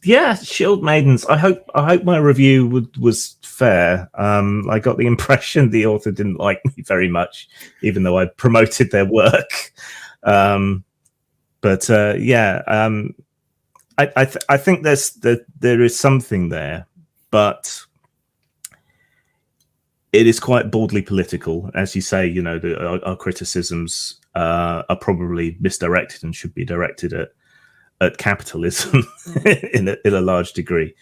Yeah, Shield Maidens. I hope my review was fair. I got the impression the author didn't like me very much, even though I promoted their work. I think there is something there, but it is quite boldly political, as you say. You know, our criticisms are probably misdirected and should be directed at capitalism in a large degree.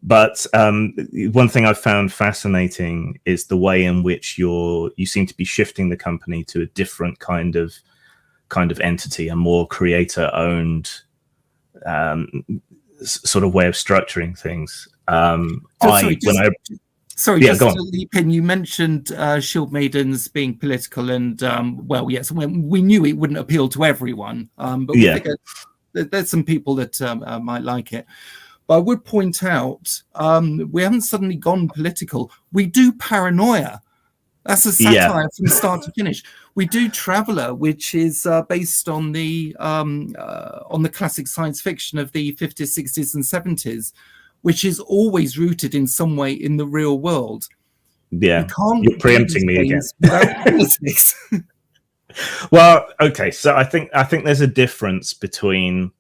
But one thing I've found fascinating is the way in which you seem to be shifting the company to a different kind of entity, a more creator-owned sort of way of structuring things. Just to leap in, you mentioned Shield Maidens being political, and yes, we knew it wouldn't appeal to everyone, but we figured there's some people that might like it. But I would point out, we haven't suddenly gone political. We do Paranoia. That's a satire from start to finish. We do Traveller, which is based on the classic science fiction of the 50s, 60s, and 70s, which is always rooted in some way in the real world. Yeah, you're preempting me again. Well, okay, so I think there's a difference between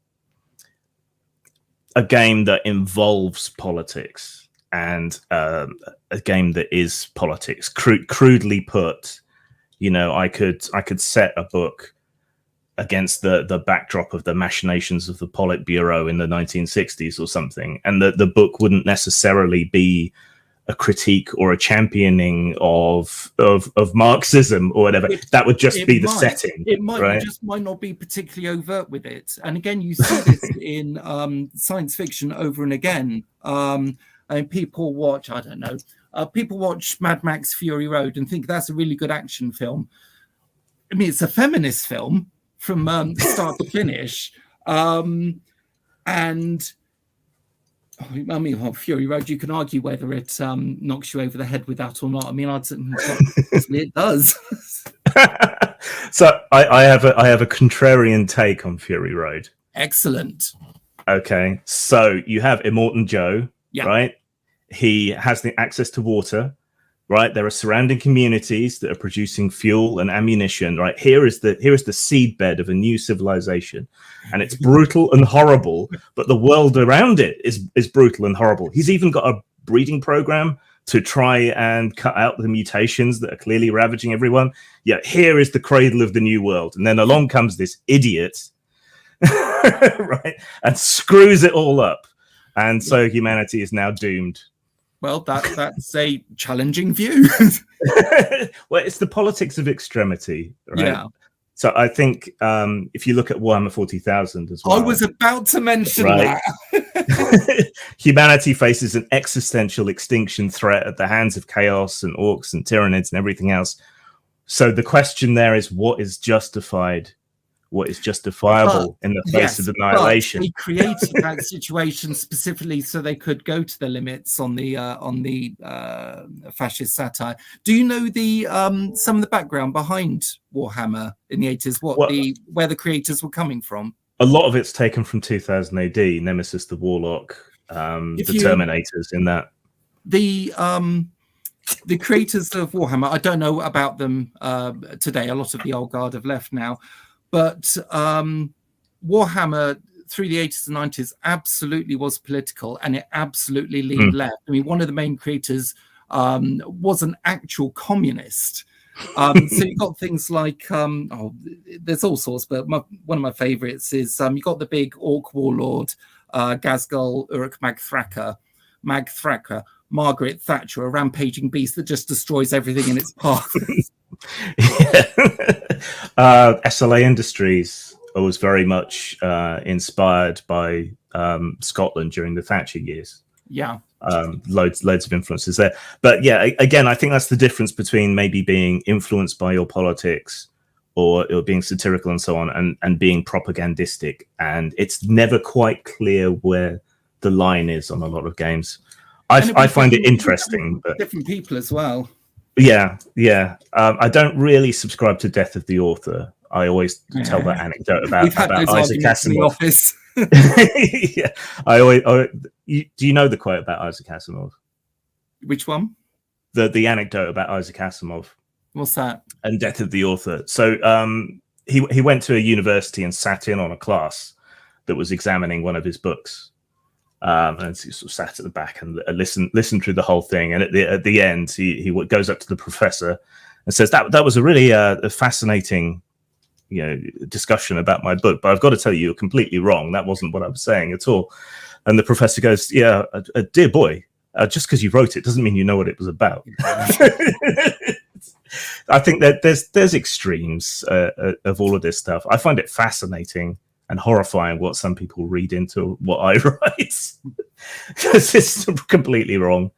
a game that involves politics and a game that is politics. Crudely put, you know, I could set a book against the backdrop of the machinations of the Politburo in the 1960s or something, and the book wouldn't necessarily be a critique or a championing of Marxism or whatever. That would just be the setting. It might just not be particularly overt with it. And again, you see this in science fiction over and again. And people watch, I don't know, people watch Mad Max Fury Road and think that's a really good action film. I mean, it's a feminist film from start to finish. And I mean, Fury Road, you can argue whether it knocks you over the head with that or not. I mean, it does. So I have a contrarian take on Fury Road. Excellent. Okay, so you have Immortan Joe, right? He has the access to water, right? There are surrounding communities that are producing fuel and ammunition, right? Here is the seedbed of a new civilization, and it's brutal and horrible, but the world around it is brutal and horrible. He's even got a breeding program to try and cut out the mutations that are clearly ravaging everyone. Yeah, here is the cradle of the new world. And then along comes this idiot, right? And screws it all up. And so humanity is now doomed. Well, that's a challenging view. Well, it's the politics of extremity, right? Yeah. So I think if you look at Warhammer 40,000 as well. I was about to mention that. Humanity faces an existential extinction threat at the hands of chaos and orcs and tyrannids and everything else. So the question there is, what is justified? What is justifiable in the face of annihilation? They created that situation specifically so they could go to the limits on the fascist satire. Do you know the some of the background behind Warhammer in the 80s? Where the creators were coming from? A lot of it's taken from 2000 AD, Nemesis the Warlock, the Terminators in that. The creators of Warhammer, I don't know about them today. A lot of the old guard have left now. But Warhammer through the 80s and 90s absolutely was political, and it absolutely leaned left. I mean, one of the main creators was an actual communist. So you got things like, there's all sorts, but one of my favorites is you got the big orc warlord, Ghazghkull Uruk Mag Thraka, Margaret Thatcher, a rampaging beast that just destroys everything in its path. SLA Industries was very much inspired by Scotland during the Thatcher years. Yeah. Loads of influences there. But yeah, again, I think that's the difference between maybe being influenced by your politics or being satirical and so on, and being propagandistic. And it's never quite clear where the line is on a lot of games. I find it interesting. But different people as well. Yeah. I don't really subscribe to Death of the Author. I always tell that anecdote about Isaac Asimov. In the office. Yeah, do you know the quote about Isaac Asimov? Which one? The anecdote about Isaac Asimov. What's that? And Death of the Author. So he went to a university and sat in on a class that was examining one of his books. And he sort of sat at the back and listened through the whole thing. And at the end, he goes up to the professor and says, that was a really a fascinating, discussion about my book. But I've got to tell you, you're completely wrong. That wasn't what I was saying at all. And the professor goes, yeah, dear boy, just because you wrote it doesn't mean you know what it was about. I think that there's extremes of all of this stuff. I find it fascinating and horrifying what some people read into what I write, because it's completely wrong.